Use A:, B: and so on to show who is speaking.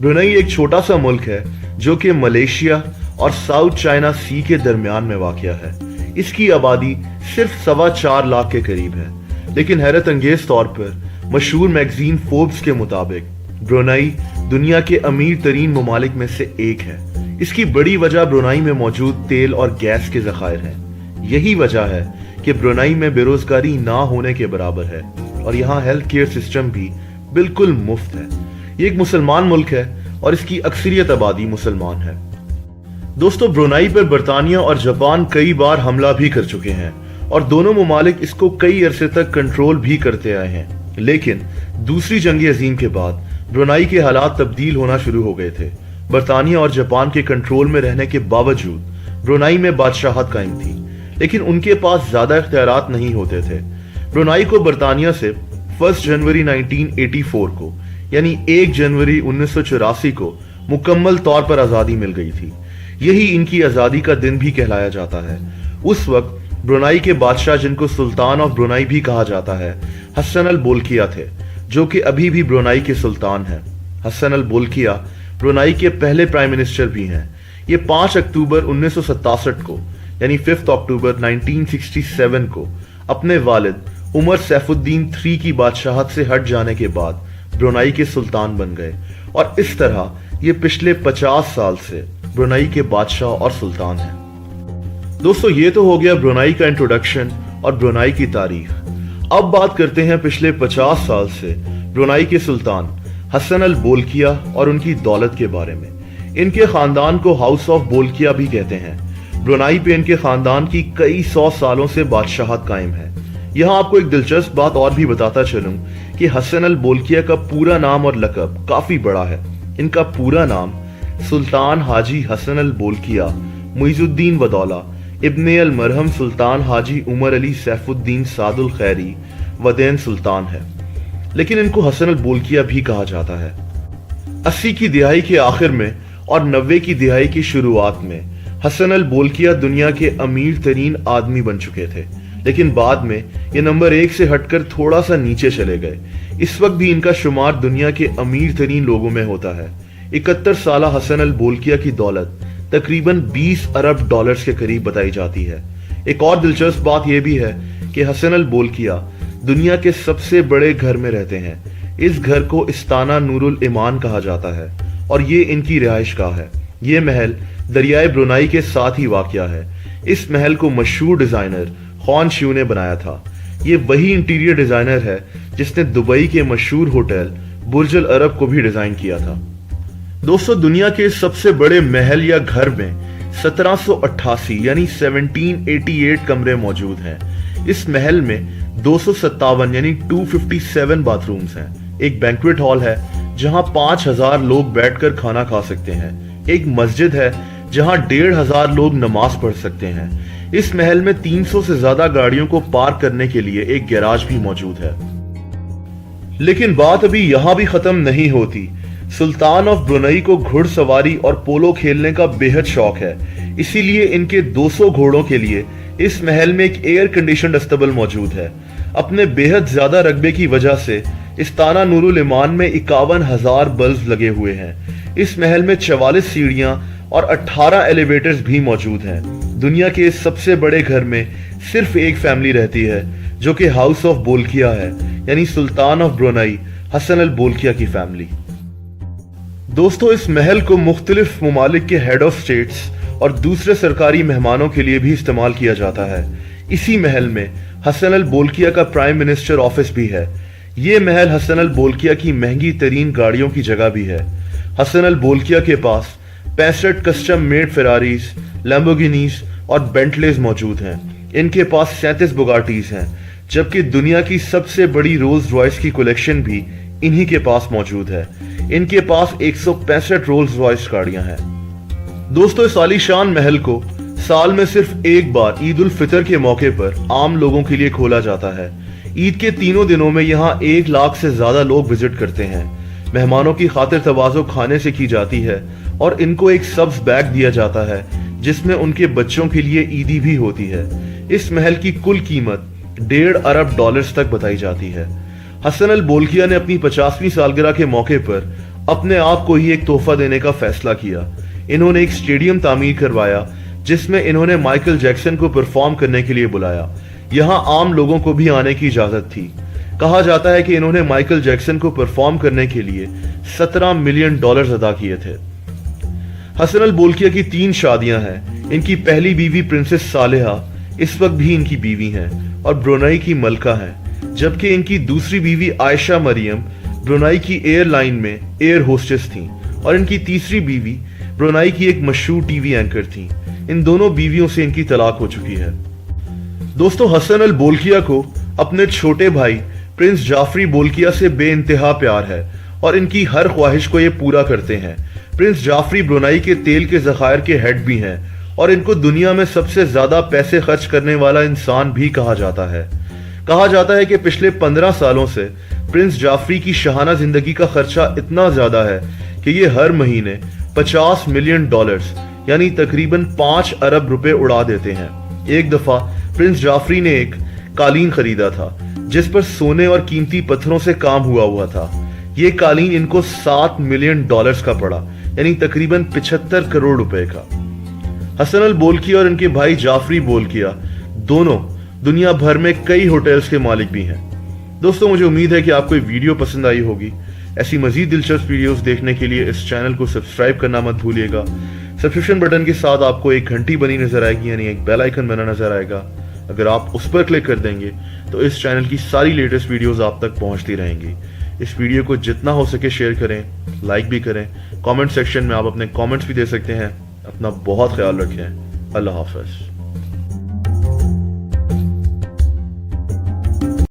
A: Brunei एक छोटा सा मुल्क है जो कि मलेशिया और साउथ चाइना सी के दरमियान में वाक़या है। इसकी आबादी सिर्फ 4.25 लाख के करीब है, लेकिन हैरत अंगेज तौर पर मशहूर मैगजीन फोर्ब्स के मुताबिक ब्रुनई दुनिया के अमीर तरीन ममालिक में से एक है। इसकी बड़ी वजह ब्रुनई में मौजूद तेल और गैस के ज़खायर हैं। यही वजह है कि ब्रुनई में बेरोजगारी ना होने के बराबर है और यहाँ हेल्थ केयर सिस्टम भी बिल्कुल मुफ्त है। ये एक मुसलमान मुल्क है और इसकी अक्सरियत आबादी मुसलमान है। दोस्तों, ब्रुनई पर बरतानिया और जापान कई बार हमला भी कर चुके हैं और दोनों ममालिक इसको कई अरसे तक कंट्रोल भी करते आए हैं, लेकिन दूसरी जंग अजीम के बाद ब्रुनई के हालात तब्दील होना शुरू हो गए थे। बरतानिया और जापान के कंट्रोल में रहने के बावजूद ब्रुनई में बादशाहत कायम थी, लेकिन उनके पास ज्यादा इख्तियारात नहीं होते थे। ब्रुनई को बरतानिया से 1 जनवरी 1984 को यानी 1 जनवरी 1984 को मुकम्मल तौर पर आज़ादी मिल गई थी। यही इनकी आज़ादी का दिन भी कहलाया जाता है। उस वक्त ब्रुनई के बादशाह, जिनको सुल्तान ऑफ ब्रुनई भी कहा जाता है, हसन अल बोल्किया थे, जो कि अभी भी ब्रुनई के सुल्तान हैं। हसन अल बोल्किया ब्रुनई के पहले प्राइम मिनिस्टर भी हैं। ये 5 अक्टूबर 1967 को यानी 5 अक्टूबर 1967 को अपने वालिद उमर सैफुद्दीन III की बादशाहत से हट जाने के बाद ब्रुनई के सुल्तान बन गए और इस तरह ये पिछले 50 साल से ब्रुनई के बादशाह और सुल्तान हैं। दोस्तों, ये तो हो गया ब्रुनई का इंट्रोडक्शन और ब्रुनई की तारीख। अब बात करते हैं पिछले 50 साल से ब्रुनई के सुल्तान हसन अल बोल्किया और उनकी दौलत के बारे में। इनके खानदान को हाउस ऑफ बोल्किया भी कहते हैं। ब्रुनई पे इनके खानदान की कई 100 सालों से बादशाहत कायम है। यहाँ आपको एक दिलचस्प बात और भी बताता चलूं कि हसन अल बोल्किया का पूरा नाम और लक़ब काफी बड़ा है। इनका पूरा नाम सुल्तान हाजी हसन अल बोल्किया मुइजुद्दीन वदौला इब्ने अल मरहम सुल्तान हाजी उमर अली सैफुद्दीन सादुल खैरी वदैन सुल्तान है, लेकिन इनको हसन अल बोल्किया भी कहा जाता है। 80 की दिहाई के आखिर में और 90 की दिहाई की शुरुआत में हसन अल बोल्किया दुनिया के अमीर तरीन आदमी बन चुके थे, लेकिन बाद में ये नंबर 1 से हटकर थोड़ा सा नीचे चले गए। इस वक्त भी इनका शुमार दुनिया के अमीर तरीन लोगों में होता है। 71 साल हसन अल बोल्किया की दौलत तकरीबन 20 अरब डॉलर्स के करीब बताई जाती है। एक और दिलचस्प बात यह भी है कि हसन अल बोल्किया दुनिया के सबसे बड़े घर में रहते हैं। इस घर को इस्ताना नूरुल ईमान कहा जाता है और ये इनकी रिहाइश गाह है। ये महल दरियाए ब्रुनई के साथ ही वाक़या है। इस महल को मशहूर डिजाइनर ख्वान शिव ने बनाया था। ये वही इंटीरियर डिजाइनर है जिसने दुबई के मशहूर होटल बुर्ज अल अरब को भी डिजाइन किया था। दोस्तों, दुनिया के सबसे बड़े महल या घर में 1788 यानी 1788 कमरे मौजूद हैं। इस महल में 257 यानी 257 बाथरूम्स हैं। एक बैंक्वेट हॉल है जहां 5000 लोग बैठकर खाना खा सकते हैं। एक मस्जिद है जहां 1500 लोग नमाज पढ़ सकते हैं। इस महल में 300 से ज्यादा गाड़ियों को पार्क करने के लिए एक गैराज भी मौजूद है। लेकिन बात अभी यहां भी खत्म नहीं होती। सुल्तान ऑफ ब्रुनई को घुड़सवारी और पोलो खेलने का बेहद शौक है, इसीलिए इनके 200 घोड़ों के लिए इस महल में एक एयर कंडीशनड अस्तबल मौजूद है। अपने बेहद ज्यादा रकबे की वजह से इस्ताना नूरुल ईमान में 51,000 बल्ब लगे हुए हैं। इस महल में 44 सीढ़ियां और 18 एलिवेटर्स भी मौजूद हैं। दुनिया के इस सबसे बड़े घर में सिर्फ एक फैमिली रहती है, जो कि हाउस ऑफ बोल्किया है, यानी सुल्तान of Brunei Hassan al Bolkiah की फैमिली। दोस्तों, इस महल को मुख्तलिफ ममालिक के हेड ऑफ स्टेट्स और दूसरे सरकारी मेहमानों के लिए भी इस्तेमाल किया जाता है। इसी महल में हसन अल बोल्किया का प्राइम मिनिस्टर ऑफिस भी है। ये महल हसन अल बोल्किया की महंगी तरीन गाड़ियों की जगह भी है। हसन अल बोल्किया के पास 65 कस्टम मेड फेरारीज, लैम्बोर्गिनीज और बेंटलेज मौजूद हैं। इनके पास 37 बुगाटीज हैं, जबकि दुनिया की सबसे बड़ी रोल्स रॉयस की कलेक्शन भी इन्हीं के पास मौजूद है। इनके पास 165 रोल्स रॉयस गाड़ियां हैं। दोस्तों, इस आलीशान महल को साल में सिर्फ एक बार ईद उल फितर के मौके पर आम लोगों के लिए खोला जाता है। ईद के तीनों दिनों में यहाँ 1 लाख से ज्यादा लोग विजिट करते हैं। मेहमानों की खातिर तवाज़ो खाने से की जाती है और इनको एक सब्ज बैग दिया जाता है जिसमें उनके बच्चों के लिए ईदी भी होती है। इस महल की कुल कीमत 1.5 अरब डॉलर्स तक बताई जाती है। हसन अल बोल्किया ने अपनी 50वीं सालगिरह के मौके पर अपने आप को ही एक तोहफा देने का फैसला किया। इन्होंने एक स्टेडियम तामीर करवाया जिसमें इन्होंने माइकल जैक्सन को परफॉर्म करने के लिए बुलाया। यहाँ आम लोगों को भी आने की इजाजत थी। कहा जाता है कि इन्होंने माइकल जैक्सन को परफॉर्म करने के लिए $17 मिलियन अदा किए थे। हसन अल बोल्किया की 3 शादियां हैं। इनकी पहली बीवी प्रिंसेस सालेहा इस वक्त भी इनकी बीवी हैं और ब्रुनई की मलका हैं, जबकि इनकी दूसरी बीवी आयशा मरियम ब्रुनई की एयरलाइन में एयर होस्टेस थीं और इनकी तीसरी बीवी ब्रुनई की एक मशहूर टीवी एंकर थीं। इन दोनों बीवियों से इनकी तलाक हो चुकी है। दोस्तों, हसन अल बोल्किया को अपने छोटे भाई प्रिंस जाफरी बोल्किया से बेइंतहा प्यार है और इनकी हर ख्वाहिश को ये पूरा करते हैं। प्रिंस जाफरी ब्रुनई के तेल के ज़खायर के हेड भी हैं और इनको दुनिया में सबसे ज्यादा पैसे खर्च करने वाला इंसान भी कहा जाता है। कहा जाता है कि पिछले 15 सालों से प्रिंस जाफरी की शाहाना जिंदगी का खर्चा इतना ज्यादा है कि ये हर महीने $50 मिलियन यानी तकरीबन 5 अरब रुपए उड़ा देते हैं। एक दफा प्रिंस जाफरी ने एक कालीन खरीदा था जिस पर सोने और कीमती पत्थरों से काम हुआ था। ये कालीन इनको $7 मिलियन का पड़ा, यानी तकरीबन 75 करोड़ रुपए का। हसन अल बोल्किया और इनके भाई जाफरी बोल्किया दोनों दुनिया भर में कई होटल्स के मालिक भी हैं। दोस्तों, मुझे उम्मीद है कि आपको ये वीडियो पसंद आई होगी। ऐसी मजीद दिलचस्प वीडियोस देखने के लिए इस चैनल को सब्सक्राइब करना मत भूलिएगा। सब्सक्रिप्शन बटन के साथ आपको एक घंटी बनी नजर आएगी, यानी एक बेल आइकन बना नजर आएगा। अगर आप उस पर क्लिक कर देंगे तो इस चैनल की सारी लेटेस्ट वीडियोस आप तक पहुंचती रहेंगी। इस वीडियो को जितना हो सके शेयर करें, लाइक भी करें। कमेंट सेक्शन में आप अपने कमेंट्स भी दे सकते हैं। अपना बहुत ख्याल रखें। अल्लाह हाफ़िज़।